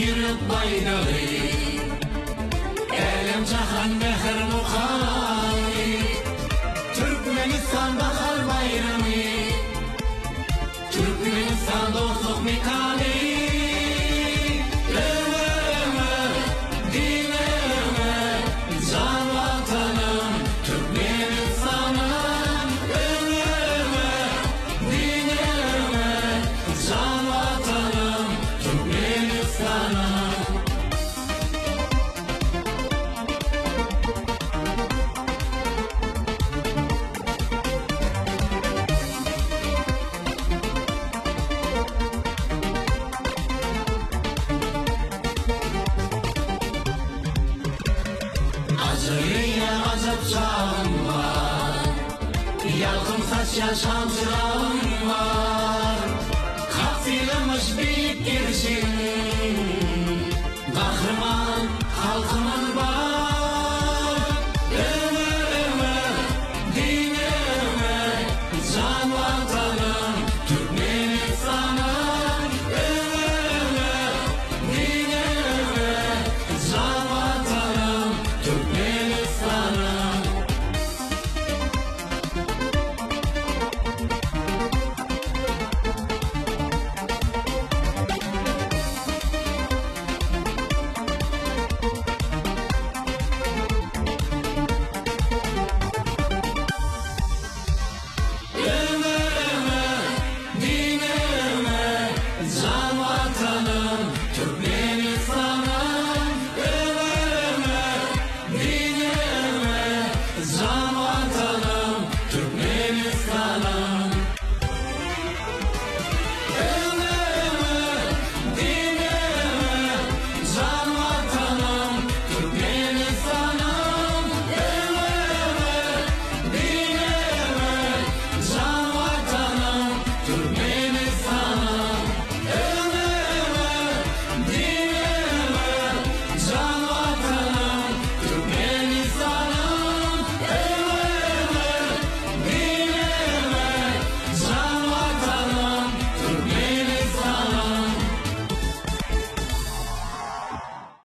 yürüp baydalı, elim cahan mehr mukavi, Türkmenistan bahar bayramı, Türkmenistan dostluk mikali. Ömer, din Ömer, can vatanım Türkmenistan'ım. Ömer, din Ömer, can vatanım Türkmenistan'ım. Acıya acap çağım var, yalkın saç yaşam çırağım var. Kapsılmış büyük girişim, kahraman